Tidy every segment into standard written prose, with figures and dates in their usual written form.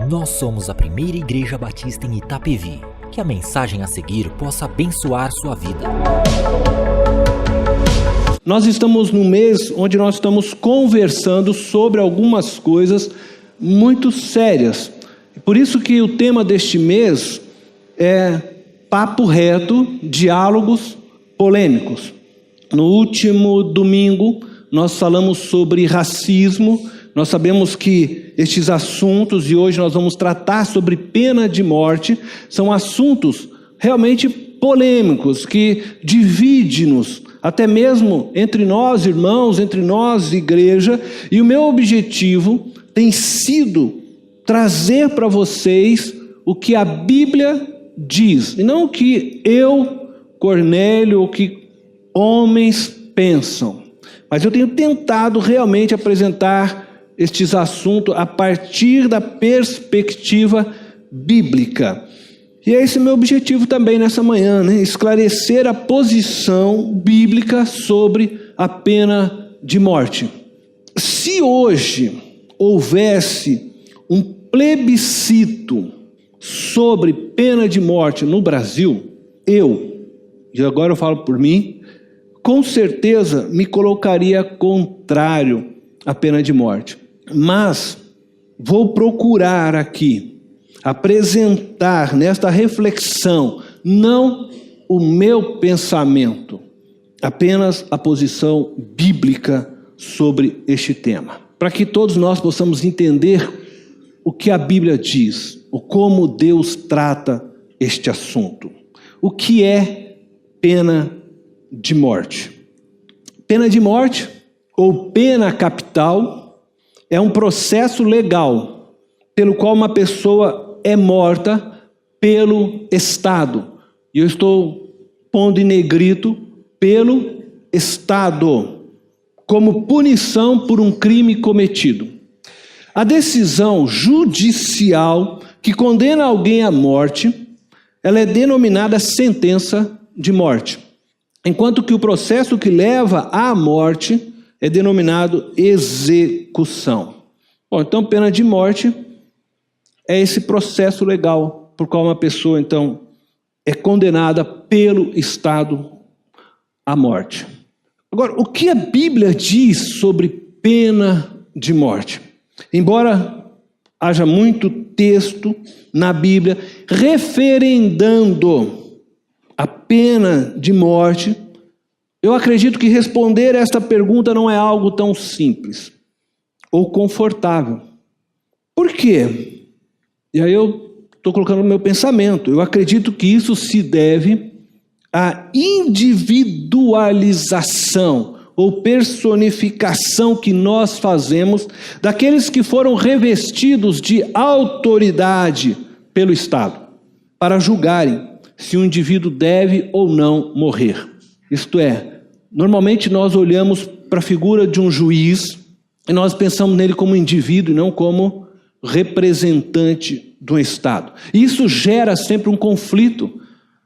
Nós somos a primeira igreja batista em Itapevi. Que a mensagem a seguir possa abençoar sua vida. Nós estamos num mês onde nós estamos conversando sobre algumas coisas muito sérias. Por isso que o tema deste mês é papo reto, diálogos polêmicos. No último domingo, nós falamos sobre racismo. Nós sabemos que estes assuntos, e hoje nós vamos tratar sobre pena de morte, são assuntos realmente polêmicos, que dividem-nos, até mesmo entre nós irmãos, entre nós igreja, e o meu objetivo tem sido trazer para vocês o que a Bíblia diz, e não o que eu, Cornélio, o que homens pensam. Mas eu tenho tentado realmente apresentar estes assuntos a partir da perspectiva bíblica. E é esse meu objetivo também nessa manhã, né? Esclarecer a posição bíblica sobre a pena de morte. Se hoje houvesse um plebiscito sobre pena de morte no Brasil, e agora eu falo por mim, com certeza me colocaria contrário à pena de morte. Mas vou procurar aqui apresentar nesta reflexão não o meu pensamento, apenas a posição bíblica sobre este tema, para que todos nós possamos entender o que a Bíblia diz, ou como Deus trata este assunto. O que é pena de morte? Pena de morte, ou pena capital, é um processo legal pelo qual uma pessoa é morta pelo Estado. E eu estou pondo em negrito, pelo Estado, como punição por um crime cometido. A decisão judicial que condena alguém à morte, ela é denominada sentença de morte, enquanto que o processo que leva à morte é denominado execução. Bom, então pena de morte é esse processo legal por qual uma pessoa, então, é condenada pelo Estado à morte. Agora, o que a Bíblia diz sobre pena de morte? Embora haja muito texto na Bíblia referendando a pena de morte, eu acredito que responder esta pergunta não é algo tão simples ou confortável. Por quê? E aí eu estou colocando no meu pensamento. Eu acredito que isso se deve à individualização ou personificação que nós fazemos daqueles que foram revestidos de autoridade pelo Estado para julgarem se um indivíduo deve ou não morrer. Isto é, normalmente nós olhamos para a figura de um juiz e nós pensamos nele como indivíduo e não como representante do Estado. E isso gera sempre um conflito,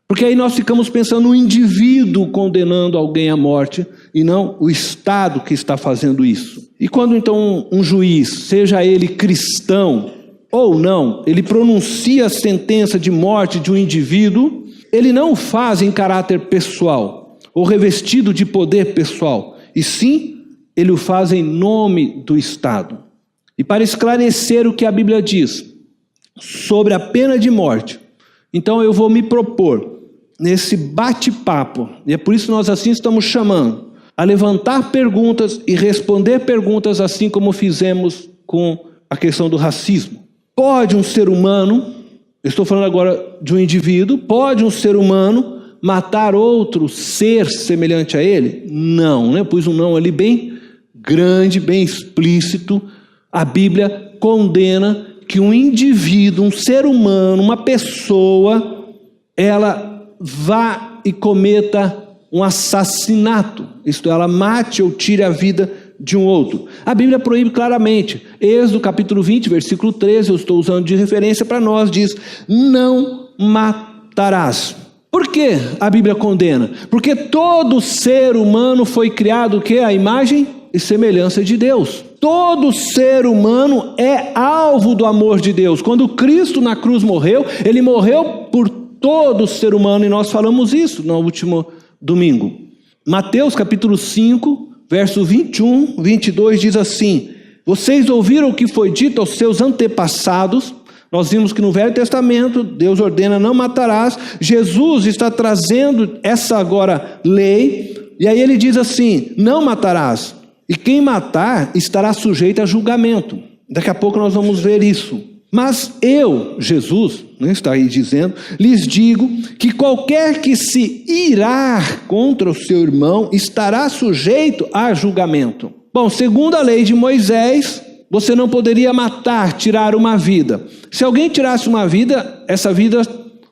porque aí nós ficamos pensando no indivíduo condenando alguém à morte e não o Estado que está fazendo isso. E quando então um juiz, seja ele cristão ou não, ele pronuncia a sentença de morte de um indivíduo, ele não o faz em caráter pessoal ou revestido de poder pessoal, e sim, ele o faz em nome do Estado. E para esclarecer o que a Bíblia diz sobre a pena de morte, então eu vou me propor, nesse bate-papo, e é por isso que nós assim estamos chamando, a levantar perguntas e responder perguntas assim como fizemos com a questão do racismo. Pode um ser humano, eu estou falando agora de um indivíduo, pode um ser humano matar outro ser semelhante a ele? Não, né? Eu pus um não ali bem grande, bem explícito. A Bíblia condena que um indivíduo, um ser humano, uma pessoa, ela vá e cometa um assassinato. Isto é, ela mate ou tire a vida de um outro. A Bíblia proíbe claramente. Êxodo capítulo 20, versículo 13, eu estou usando de referência para nós, diz: não matarás. Por que a Bíblia condena? Porque todo ser humano foi criado o quê? A imagem e semelhança de Deus. Todo ser humano é alvo do amor de Deus. Quando Cristo na cruz morreu, ele morreu por todo ser humano, e nós falamos isso no último domingo. Mateus capítulo 5, verso 21, 22 diz assim: vocês ouviram o que foi dito aos seus antepassados. Nós vimos que no Velho Testamento, Deus ordena não matarás. Jesus está trazendo essa agora lei, e aí ele diz assim: não matarás, e quem matar estará sujeito a julgamento. Daqui a pouco nós vamos ver isso. Mas eu, Jesus, está aí dizendo, lhes digo que qualquer que se irar contra o seu irmão estará sujeito a julgamento. Bom, segundo a lei de Moisés, você não poderia matar, tirar uma vida. Se alguém tirasse uma vida, essa vida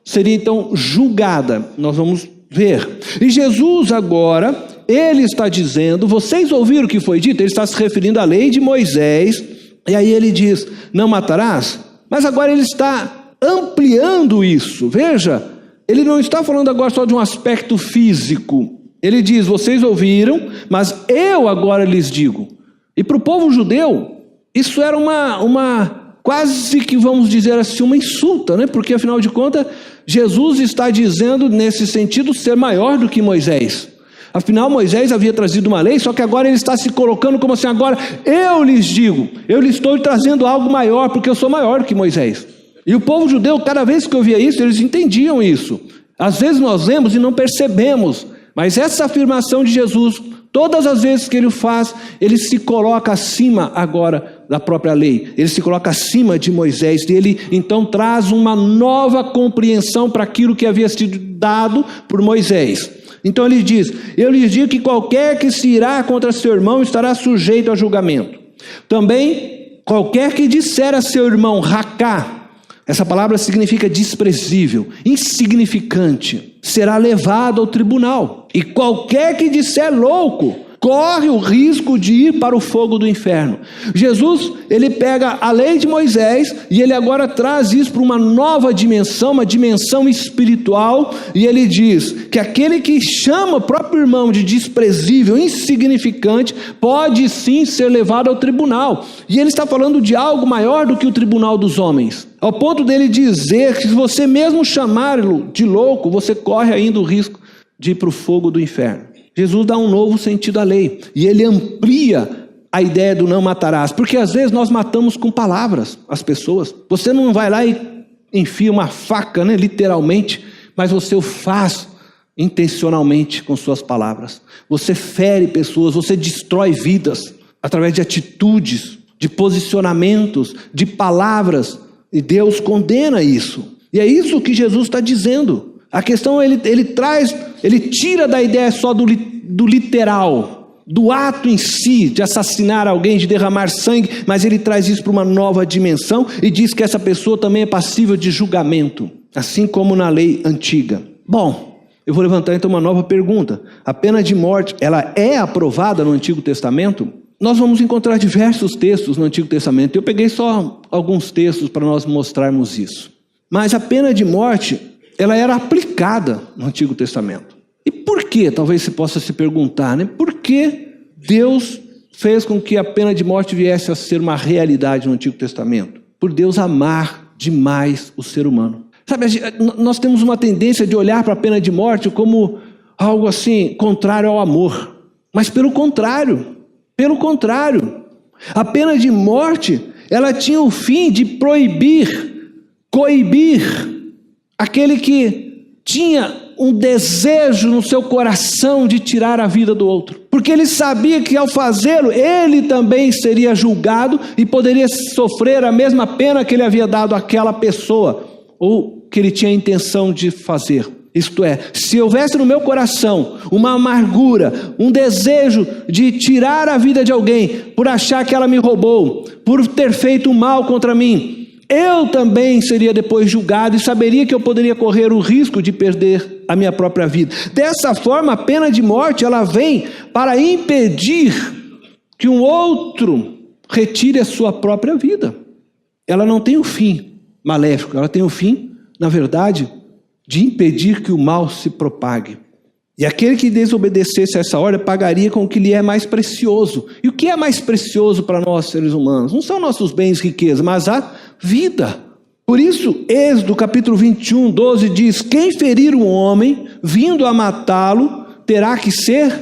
seria então julgada. Nós vamos ver. E Jesus agora, ele está dizendo, vocês ouviram o que foi dito? Ele está se referindo à lei de Moisés. E aí ele diz, não matarás? Mas agora ele está ampliando isso. Veja, ele não está falando agora só de um aspecto físico. Ele diz, vocês ouviram, mas eu agora lhes digo. E para o povo judeu, isso era uma quase que vamos dizer assim, uma insulta, né? Porque afinal de contas, Jesus está dizendo nesse sentido ser maior do que Moisés. Afinal, Moisés havia trazido uma lei, só que agora ele está se colocando como assim, agora eu lhes digo, eu lhes estou trazendo algo maior, porque eu sou maior do que Moisés. E o povo judeu, cada vez que ouvia isso, eles entendiam isso. Às vezes nós lemos e não percebemos, mas essa afirmação de Jesus, todas as vezes que ele o faz, ele se coloca acima agora da própria lei, ele se coloca acima de Moisés, e ele então traz uma nova compreensão para aquilo que havia sido dado por Moisés. Então ele diz, eu lhes digo que qualquer que se irá contra seu irmão estará sujeito a julgamento. Também, qualquer que disser a seu irmão racá, essa palavra significa desprezível, insignificante, será levado ao tribunal. E qualquer que disser louco, corre o risco de ir para o fogo do inferno. Jesus, ele pega a lei de Moisés e ele agora traz isso para uma nova dimensão, uma dimensão espiritual, e ele diz que aquele que chama o próprio irmão de desprezível, insignificante, pode sim ser levado ao tribunal. E ele está falando de algo maior do que o tribunal dos homens, ao ponto dele dizer que se você mesmo chamá-lo de louco, você corre ainda o risco de ir para o fogo do inferno. Jesus dá um novo sentido à lei, e ele amplia a ideia do não matarás, porque às vezes nós matamos com palavras as pessoas. Você não vai lá e enfia uma faca, né, literalmente, mas você o faz intencionalmente com suas palavras. Você fere pessoas, você destrói vidas através de atitudes, de posicionamentos, de palavras, e Deus condena isso. E é isso que Jesus está dizendo. A questão, ele tira da ideia só do literal, do ato em si, de assassinar alguém, de derramar sangue, mas ele traz isso para uma nova dimensão e diz que essa pessoa também é passível de julgamento, assim como na lei antiga. Bom, eu vou levantar então uma nova pergunta. A pena de morte, ela é aprovada no Antigo Testamento? Nós vamos encontrar diversos textos no Antigo Testamento. Eu peguei só alguns textos para nós mostrarmos isso. Mas a pena de morte, ela era aplicada no Antigo Testamento. E por que? Talvez você possa se perguntar, né? Por que Deus fez com que a pena de morte viesse a ser uma realidade no Antigo Testamento? Por Deus amar demais o ser humano. Sabe, nós temos uma tendência de olhar para a pena de morte como algo assim, contrário ao amor. Mas pelo contrário, a pena de morte, ela tinha o fim de proibir, coibir aquele que tinha um desejo no seu coração de tirar a vida do outro. Porque ele sabia que ao fazê-lo, ele também seria julgado e poderia sofrer a mesma pena que ele havia dado àquela pessoa, ou que ele tinha a intenção de fazer. Isto é, se houvesse no meu coração uma amargura, um desejo de tirar a vida de alguém, por achar que ela me roubou, por ter feito mal contra mim, eu também seria depois julgado e saberia que eu poderia correr o risco de perder a minha própria vida. Dessa forma, a pena de morte, ela vem para impedir que um outro retire a sua própria vida. Ela não tem o fim maléfico, ela tem o fim, na verdade, de impedir que o mal se propague. E aquele que desobedecesse a essa ordem pagaria com o que lhe é mais precioso. E o que é mais precioso para nós, seres humanos? Não são nossos bens e riquezas, mas a vida. Por isso, Êxodo capítulo 21, 12 diz: quem ferir um homem, vindo a matá-lo, terá que ser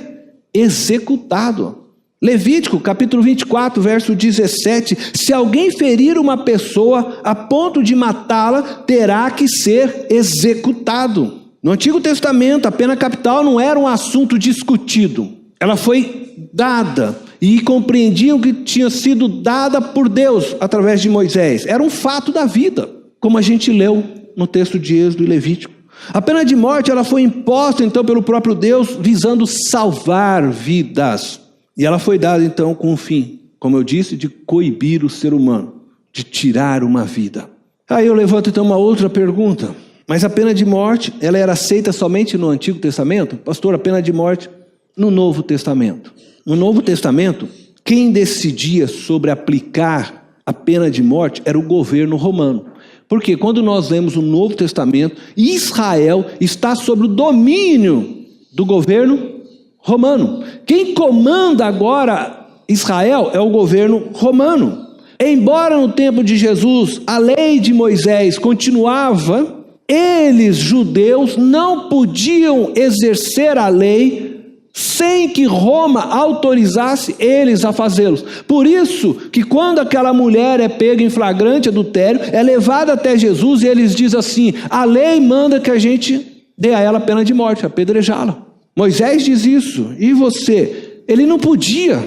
executado. Levítico capítulo 24, verso 17: se alguém ferir uma pessoa a ponto de matá-la, terá que ser executado. No Antigo Testamento, a pena capital não era um assunto discutido. Ela foi dada e compreendiam que tinha sido dada por Deus através de Moisés. Era um fato da vida, como a gente leu no texto de Êxodo e Levítico. A pena de morte ela foi imposta então pelo próprio Deus, visando salvar vidas. E ela foi dada então com o fim, como eu disse, de coibir o ser humano, de tirar uma vida. Aí eu levanto então uma outra pergunta. Mas a pena de morte, ela era aceita somente no Antigo Testamento? Pastor, a pena de morte no Novo Testamento. No Novo Testamento, quem decidia sobre aplicar a pena de morte era o governo romano. Porque quando nós lemos o Novo Testamento, Israel está sob o domínio do governo romano. Quem comanda agora Israel é o governo romano. Embora no tempo de Jesus a lei de Moisés continuava, eles, judeus, não podiam exercer a lei sem que Roma autorizasse eles a fazê-los. Por isso que quando aquela mulher é pega em flagrante adultério, é levada até Jesus e eles dizem assim: a lei manda que a gente dê a ela pena de morte, apedrejá-la. Moisés diz isso, e você? Ele não podia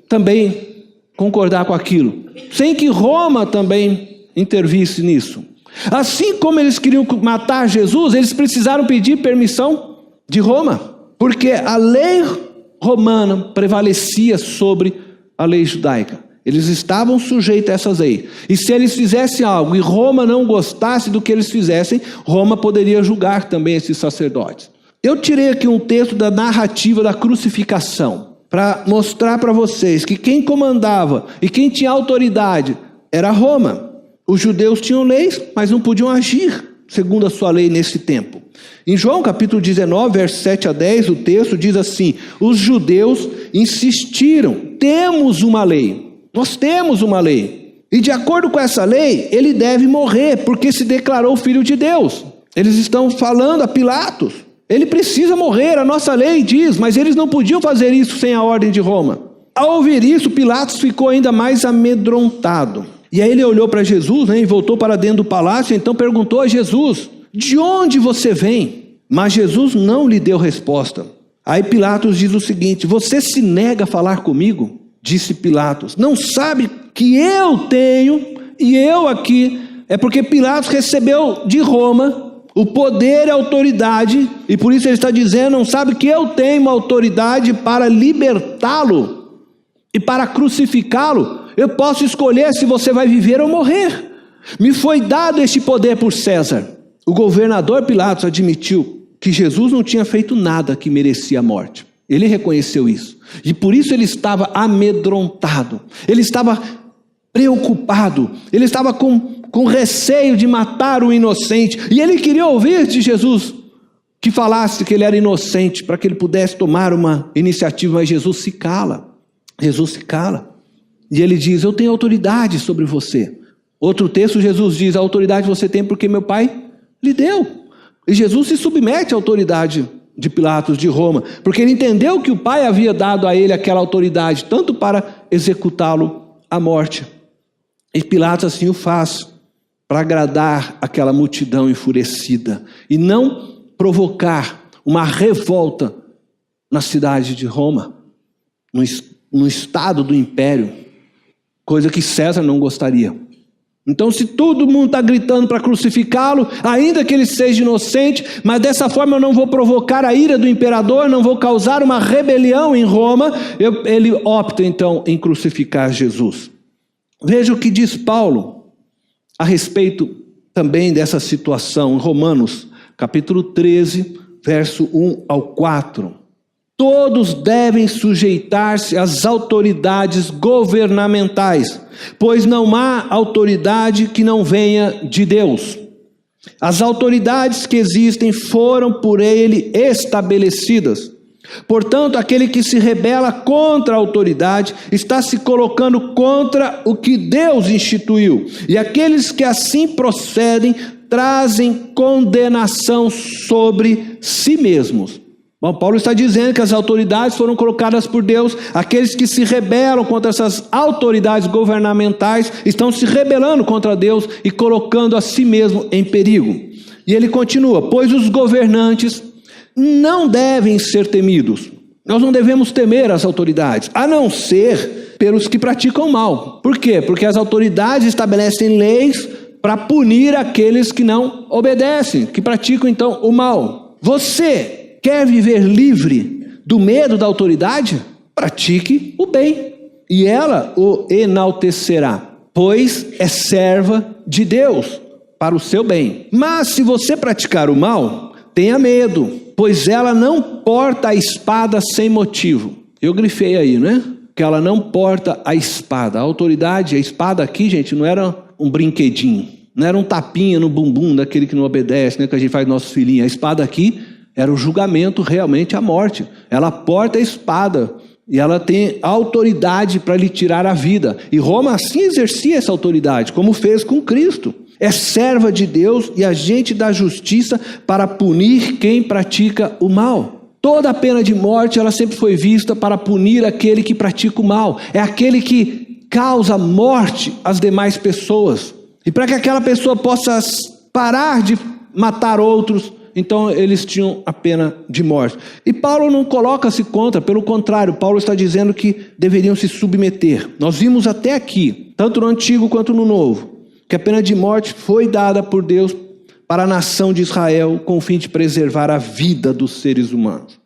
também concordar com aquilo, sem que Roma também intervisse nisso. Assim como eles queriam matar Jesus, eles precisaram pedir permissão de Roma, porque a lei romana prevalecia sobre a lei judaica. Eles estavam sujeitos a essas leis. E se eles fizessem algo e Roma não gostasse do que eles fizessem, Roma poderia julgar também esses sacerdotes. Eu tirei aqui um texto da narrativa da crucificação, para mostrar para vocês que quem comandava e quem tinha autoridade era Roma. Os judeus tinham leis, mas não podiam agir segundo a sua lei nesse tempo. Em João capítulo 19, versos 7 a 10, o texto diz assim: os judeus insistiram, temos uma lei, nós temos uma lei, e de acordo com essa lei, ele deve morrer, porque se declarou filho de Deus. Eles estão falando a Pilatos, ele precisa morrer, a nossa lei diz, mas eles não podiam fazer isso sem a ordem de Roma. Ao ouvir isso, Pilatos ficou ainda mais amedrontado. E aí ele olhou para Jesus, e voltou para dentro do palácio, então perguntou a Jesus: de onde você vem? Mas Jesus não lhe deu resposta. Aí Pilatos diz o seguinte: você se nega a falar comigo? Disse Pilatos: não sabe que eu tenho, e eu aqui, é porque Pilatos recebeu de Roma o poder e a autoridade, e por isso ele está dizendo: não sabe que eu tenho uma autoridade para libertá-lo e para crucificá-lo. Eu posso escolher se você vai viver ou morrer. Me foi dado este poder por César. O governador Pilatos admitiu que Jesus não tinha feito nada que merecia a morte. Ele reconheceu isso. E por isso ele estava amedrontado. Ele estava preocupado. Ele estava com receio de matar o inocente. E ele queria ouvir de Jesus que falasse que ele era inocente, para que ele pudesse tomar uma iniciativa. Mas Jesus se cala. Jesus se cala. E ele diz: eu tenho autoridade sobre você. Outro texto, Jesus diz: a autoridade você tem porque meu pai lhe deu. E Jesus se submete à autoridade de Pilatos, de Roma, porque ele entendeu que o pai havia dado a ele aquela autoridade, tanto para executá-lo à morte. E Pilatos assim o faz, para agradar aquela multidão enfurecida, e não provocar uma revolta na cidade de Roma, no estado do império, coisa que César não gostaria. Então, se todo mundo está gritando para crucificá-lo, ainda que ele seja inocente, mas dessa forma eu não vou provocar a ira do imperador, não vou causar uma rebelião em Roma, ele opta então em crucificar Jesus. Veja o que diz Paulo a respeito também dessa situação, em Romanos capítulo 13, verso 1 ao 4. Todos devem sujeitar-se às autoridades governamentais, pois não há autoridade que não venha de Deus. As autoridades que existem foram por ele estabelecidas. Portanto, aquele que se rebela contra a autoridade está se colocando contra o que Deus instituiu. E aqueles que assim procedem trazem condenação sobre si mesmos. Bom, Paulo está dizendo que as autoridades foram colocadas por Deus. Aqueles que se rebelam contra essas autoridades governamentais estão se rebelando contra Deus e colocando a si mesmo em perigo. E ele continua: pois os governantes não devem ser temidos. Nós não devemos temer as autoridades, a não ser pelos que praticam mal. Por quê? Porque as autoridades estabelecem leis para punir aqueles que não obedecem, que praticam então o mal. Você quer viver livre do medo da autoridade? Pratique o bem, e ela o enaltecerá, pois é serva de Deus para o seu bem. Mas se você praticar o mal, tenha medo, pois ela não porta a espada sem motivo. Eu grifei aí, né? Que ela não porta a espada. A autoridade, a espada aqui, gente, não era um brinquedinho, não era um tapinha no bumbum daquele que não obedece, né? Que a gente faz nossos filhinhos. A espada aqui era o julgamento, realmente a morte. Ela porta a espada e ela tem autoridade para lhe tirar a vida. E Roma assim exercia essa autoridade, como fez com Cristo. É serva de Deus e agente da justiça para punir quem pratica o mal. Toda a pena de morte, ela sempre foi vista para punir aquele que pratica o mal. É aquele que causa morte às demais pessoas. E para que aquela pessoa possa parar de matar outros, então eles tinham a pena de morte. E Paulo não coloca-se contra, pelo contrário, Paulo está dizendo que deveriam se submeter. Nós vimos até aqui, tanto no Antigo quanto no Novo, que a pena de morte foi dada por Deus para a nação de Israel com o fim de preservar a vida dos seres humanos.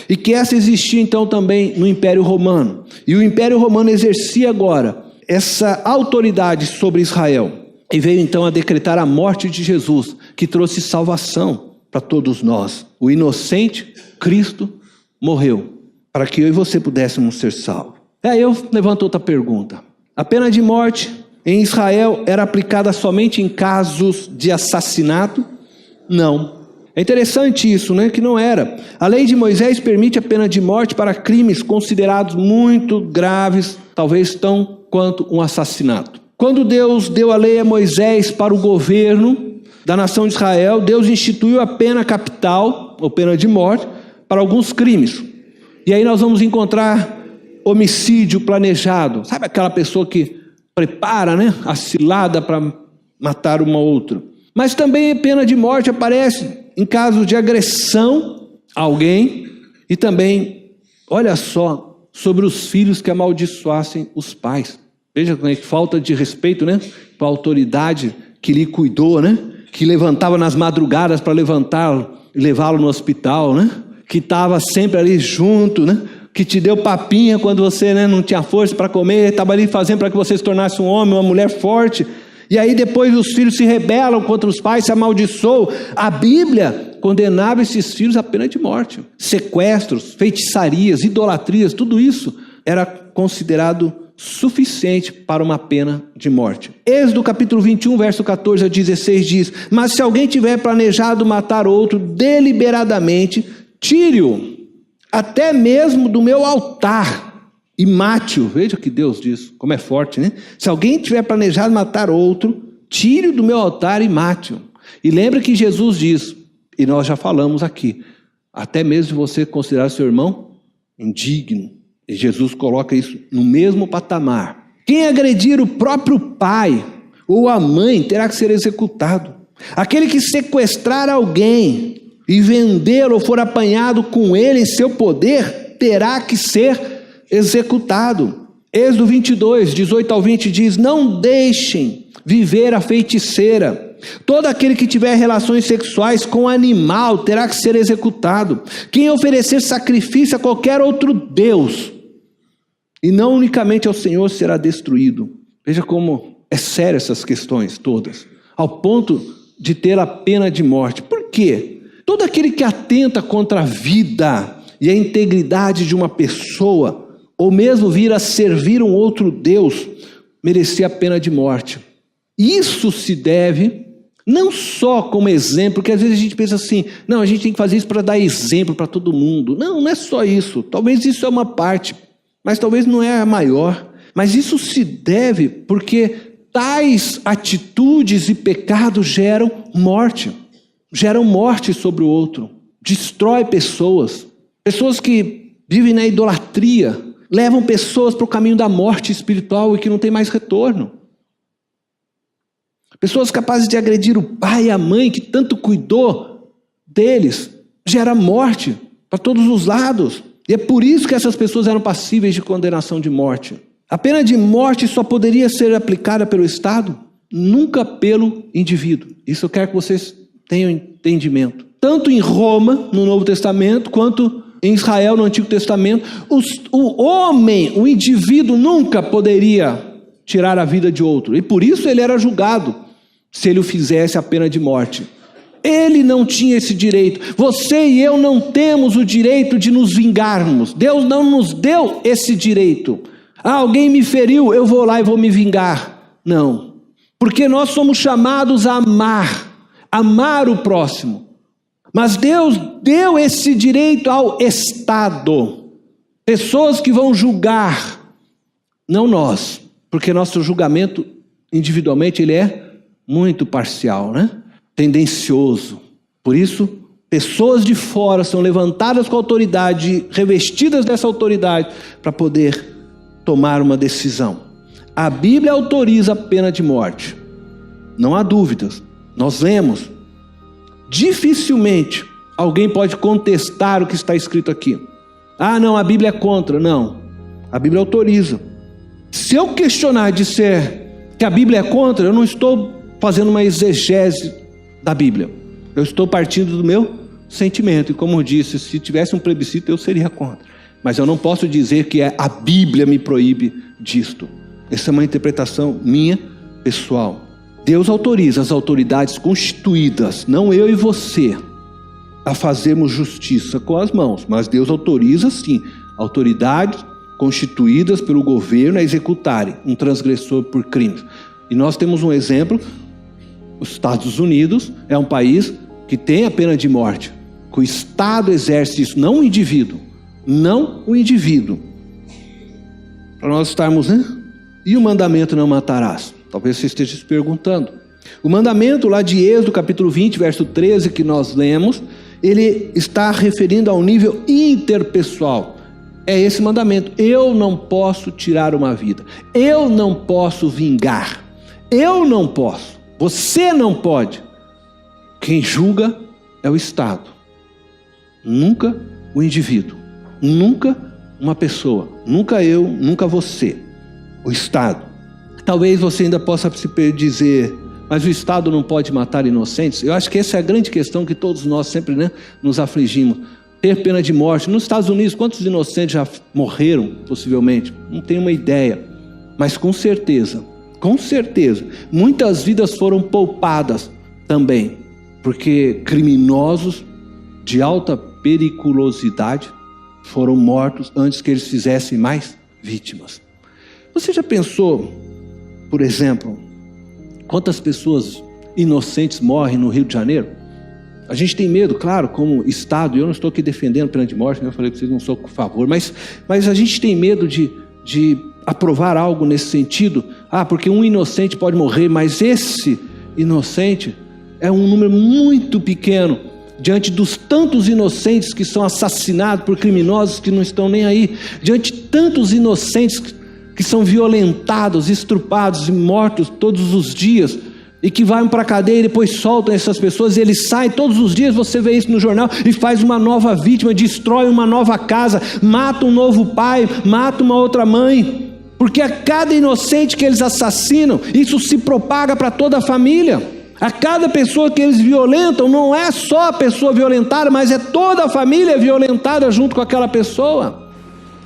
E que essa existia então também no Império Romano. E o Império Romano exercia agora essa autoridade sobre Israel. E veio então a decretar a morte de Jesus, que trouxe salvação para todos nós. O inocente, Cristo, morreu para que eu e você pudéssemos ser salvos. Aí eu levanto outra pergunta. A pena de morte em Israel era aplicada somente em casos de assassinato? Não. É interessante isso, né? Que não era. A lei de Moisés permite a pena de morte para crimes considerados muito graves, talvez tão quanto um assassinato. Quando Deus deu a lei a Moisés para o governo da nação de Israel, Deus instituiu a pena capital, ou pena de morte, para alguns crimes. E aí nós vamos encontrar homicídio planejado. Sabe aquela pessoa que prepara, né, a cilada para matar uma outra? Mas também a pena de morte aparece em casos de agressão a alguém e também, olha só, sobre os filhos que amaldiçoassem os pais. Veja que falta de respeito, né, para a autoridade que lhe cuidou, né? Que levantava nas madrugadas para levantá-lo e levá-lo no hospital, né? Que estava sempre ali junto, né? Que te deu papinha quando você, né, não tinha força para comer, estava ali fazendo para que você se tornasse um homem, uma mulher forte. E aí depois os filhos se rebelam contra os pais, se amaldiçoam. A Bíblia condenava esses filhos à pena de morte. Sequestros, feitiçarias, idolatrias, tudo isso era considerado suficiente para uma pena de morte. Êxodo capítulo 21, verso 14 a 16 diz: mas se alguém tiver planejado matar outro deliberadamente, tire-o até mesmo do meu altar e mate-o. Veja que Deus diz, como é forte, né? Se alguém tiver planejado matar outro, tire-o do meu altar e mate-o. E lembra que Jesus diz, e nós já falamos aqui, até mesmo você considerar seu irmão indigno. E Jesus coloca isso no mesmo patamar. Quem agredir o próprio pai ou a mãe terá que ser executado. Aquele que sequestrar alguém e vendê-lo ou for apanhado com ele em seu poder, terá que ser executado. Êxodo 22, 18 ao 20 diz: não deixem viver a feiticeira. Todo aquele que tiver relações sexuais com animal terá que ser executado. Quem oferecer sacrifício a qualquer outro Deus, e não unicamente ao Senhor, será destruído. Veja como é sério essas questões todas, ao ponto de ter a pena de morte. Por quê? Todo aquele que atenta contra a vida e a integridade de uma pessoa, ou mesmo vir a servir um outro Deus, merecia a pena de morte. Isso se deve Não só como exemplo, porque às vezes a gente pensa assim, não, a gente tem que fazer isso para dar exemplo para todo mundo. Não, não é só isso. Talvez isso é uma parte, mas talvez não é a maior. Mas isso se deve porque tais atitudes e pecados geram morte sobre o outro, destrói pessoas. Pessoas que vivem na idolatria, levam pessoas para o caminho da morte espiritual e que não tem mais retorno. Pessoas capazes de agredir o pai e a mãe que tanto cuidou deles, gera morte para todos os lados. E é por isso que essas pessoas eram passíveis de condenação de morte. A pena de morte só poderia ser aplicada pelo Estado, nunca pelo indivíduo. Isso eu quero que vocês tenham entendimento. Tanto em Roma, no Novo Testamento, quanto em Israel, no Antigo Testamento, o homem, o indivíduo, nunca poderia tirar a vida de outro. E por isso ele era julgado, se ele o fizesse a pena de morte. Ele não tinha esse direito. Você e eu não temos o direito de nos vingarmos. Deus não nos deu esse direito. Alguém me feriu, eu vou lá e vou me vingar. Não. Porque nós somos chamados a amar o próximo. Mas Deus deu esse direito ao Estado. Pessoas que vão julgar, não nós. Porque nosso julgamento individualmente ele é muito parcial, né? Tendencioso. Por isso, pessoas de fora são levantadas com autoridade, revestidas dessa autoridade, para poder tomar uma decisão. A Bíblia autoriza a pena de morte. Não há dúvidas. Nós lemos. Dificilmente alguém pode contestar o que está escrito aqui. Ah, não, a Bíblia é contra. Não. A Bíblia autoriza. Se eu questionar e disser que a Bíblia é contra, eu não estou fazendo uma exegese da Bíblia. Eu estou partindo do meu sentimento. E como eu disse, se tivesse um plebiscito, eu seria contra. Mas eu não posso dizer que a Bíblia me proíbe disto. Essa é uma interpretação minha, pessoal. Deus autoriza as autoridades constituídas, não eu e você, a fazermos justiça com as mãos. Mas Deus autoriza, sim, autoridades constituídas pelo governo a executarem um transgressor por crimes. E nós temos um exemplo. Os Estados Unidos é um país que tem a pena de morte, que o Estado exerce isso, não o indivíduo. Não o indivíduo. Para nós estarmos, né? E o mandamento não matarás? Talvez você esteja se perguntando. O mandamento lá de Êxodo, capítulo 20, verso 13, que nós lemos, ele está referindo ao nível interpessoal. É esse mandamento. Eu não posso tirar uma vida. Eu não posso vingar. Eu não posso. Você não pode. Quem julga é o Estado. Nunca o indivíduo. Nunca uma pessoa. Nunca eu, nunca você. O Estado. Talvez você ainda possa se dizer, mas o Estado não pode matar inocentes? Eu acho que essa é a grande questão que todos nós sempre, né, nos afligimos. Ter pena de morte. Nos Estados Unidos, quantos inocentes já morreram, possivelmente? Não tenho uma ideia. Mas com certeza, muitas vidas foram poupadas também. Porque criminosos de alta periculosidade foram mortos antes que eles fizessem mais vítimas. Você já pensou, por exemplo, quantas pessoas inocentes morrem no Rio de Janeiro? A gente tem medo, claro, como Estado, eu não estou aqui defendendo pena de morte, eu falei que vocês não são por favor, mas a gente tem medo de aprovar algo nesse sentido. Ah, porque um inocente pode morrer, mas esse inocente é um número muito pequeno diante dos tantos inocentes que são assassinados por criminosos que não estão nem aí, diante de tantos inocentes que são violentados, estrupados e mortos todos os dias, e que vão para a cadeia e depois soltam essas pessoas, e eles saem todos os dias, você vê isso no jornal, e faz uma nova vítima, destrói uma nova casa, mata um novo pai, mata uma outra mãe, porque a cada inocente que eles assassinam, isso se propaga para toda a família. A cada pessoa que eles violentam, não é só a pessoa violentada, mas é toda a família violentada junto com aquela pessoa.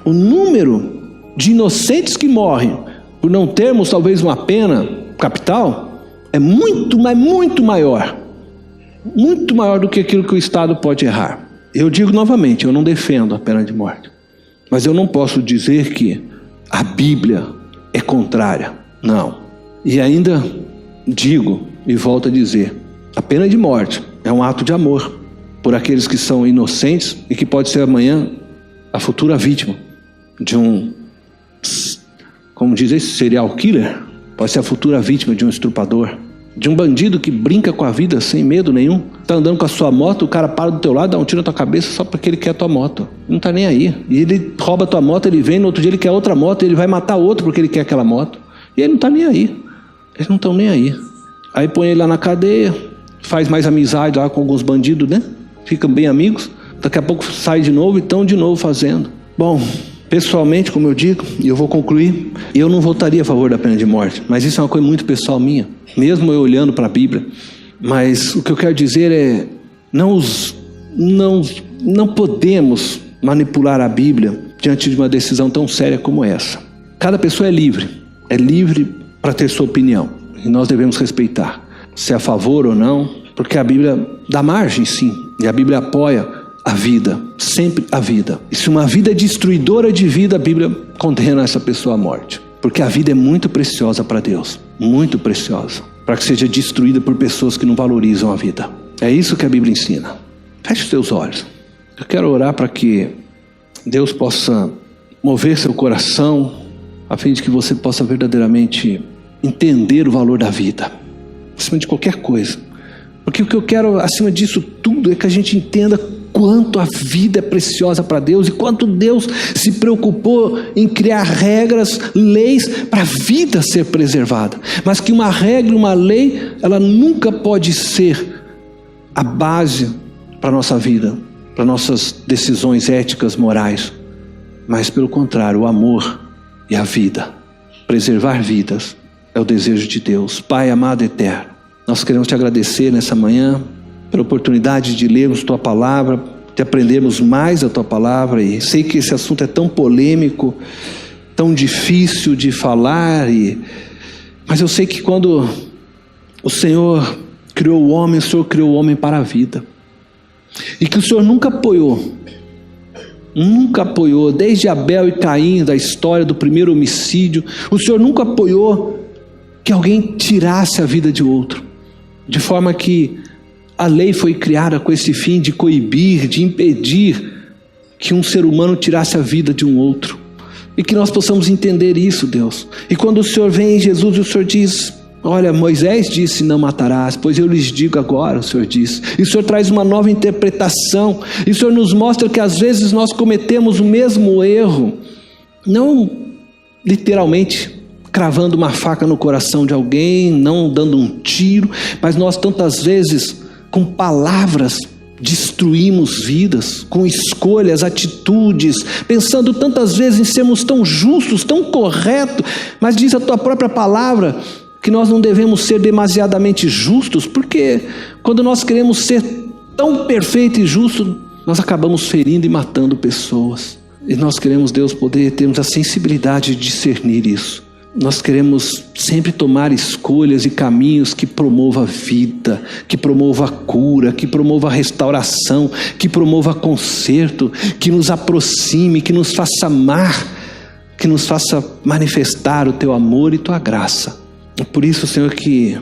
O número de inocentes que morrem por não termos talvez uma pena capital é muito maior do que aquilo que o Estado pode errar. Eu digo novamente, eu não defendo a pena de morte, mas eu não posso dizer que a Bíblia é contrária, não. E ainda digo e volto a dizer, A pena de morte é um ato de amor por aqueles que são inocentes e que pode ser amanhã a futura vítima de um, como diz esse, serial killer. Pode ser a futura vítima de um estuprador, de um bandido que brinca com a vida sem medo nenhum. Tá andando com a sua moto, o cara para do teu lado, dá um tiro na tua cabeça só porque ele quer a tua moto. Não tá nem aí. E ele rouba a tua moto, ele vem, no outro dia ele quer outra moto, ele vai matar outro porque ele quer aquela moto. E ele não tá nem aí. Eles não estão nem aí. Aí põe ele lá na cadeia, faz mais amizade lá com alguns bandidos, né? Ficam bem amigos. Daqui a pouco sai de novo e estão de novo fazendo. Bom, pessoalmente, como eu digo, e eu vou concluir, eu não votaria a favor da pena de morte, mas isso é uma coisa muito pessoal minha, mesmo eu olhando para a Bíblia. Mas o que eu quero dizer é, não podemos manipular a Bíblia diante de uma decisão tão séria como essa. Cada pessoa é livre para ter sua opinião, e nós devemos respeitar, se é a favor ou não, porque a Bíblia dá margem, sim, e a Bíblia apoia a vida, sempre a vida. E se uma vida é destruidora de vida, a Bíblia condena essa pessoa à morte. Porque a vida é muito preciosa para Deus, muito preciosa, para que seja destruída por pessoas que não valorizam a vida. É isso que a Bíblia ensina. Feche os teus olhos. Eu quero orar para que Deus possa mover seu coração, a fim de que você possa verdadeiramente entender o valor da vida, acima de qualquer coisa. Porque o que eu quero, acima disso tudo, é que a gente entenda quanto a vida é preciosa para Deus e quanto Deus se preocupou em criar regras, leis para a vida ser preservada. Mas que uma regra, uma lei, ela nunca pode ser a base para a nossa vida, para nossas decisões éticas, morais. Mas pelo contrário, o amor e a vida. Preservar vidas é o desejo de Deus. Pai amado e eterno, nós queremos te agradecer nessa manhã pela oportunidade de lermos tua palavra, de aprendermos mais a tua palavra. E sei que esse assunto é tão polêmico, tão difícil de falar, mas eu sei que quando o Senhor criou o homem, o Senhor criou o homem para a vida, e que o Senhor nunca apoiou, desde Abel e Caim, da história do primeiro homicídio, o Senhor nunca apoiou que alguém tirasse a vida de outro, de forma que a lei foi criada com esse fim de coibir, de impedir que um ser humano tirasse a vida de um outro. E que nós possamos entender isso, Deus. E quando o Senhor vem em Jesus, o Senhor diz, olha, Moisés disse, não matarás, pois eu lhes digo agora, o Senhor diz. E o Senhor traz uma nova interpretação. E o Senhor nos mostra que às vezes nós cometemos o mesmo erro, não literalmente cravando uma faca no coração de alguém, não dando um tiro, mas nós tantas vezes com palavras destruímos vidas, com escolhas, atitudes, pensando tantas vezes em sermos tão justos, tão corretos, mas diz a tua própria palavra que nós não devemos ser demasiadamente justos, porque quando nós queremos ser tão perfeito e justo, nós acabamos ferindo e matando pessoas. E nós queremos, Deus, poder termos a sensibilidade de discernir isso. Nós queremos sempre tomar escolhas e caminhos que promovam a vida, que promovam a cura, que promovam a restauração, que promovam conserto, que nos aproxime, que nos faça amar, que nos faça manifestar o teu amor e tua graça. É por isso, Senhor, que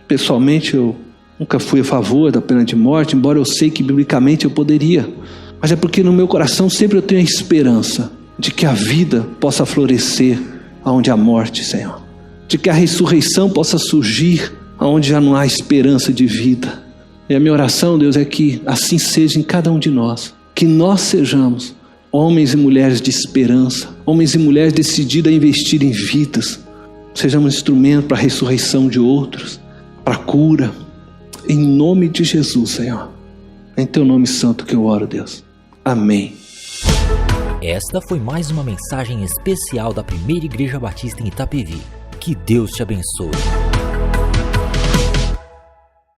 pessoalmente eu nunca fui a favor da pena de morte, embora eu sei que biblicamente eu poderia. Mas é porque no meu coração sempre eu tenho a esperança de que a vida possa florescer aonde há morte, Senhor. De que a ressurreição possa surgir aonde já não há esperança de vida. E a minha oração, Deus, é que assim seja em cada um de nós. Que nós sejamos homens e mulheres de esperança, homens e mulheres decididos a investir em vidas. Sejamos instrumento para a ressurreição de outros, para a cura. Em nome de Jesus, Senhor. Em teu nome santo que eu oro, Deus. Amém. Esta foi mais uma mensagem especial da Primeira Igreja Batista em Itapevi. Que Deus te abençoe.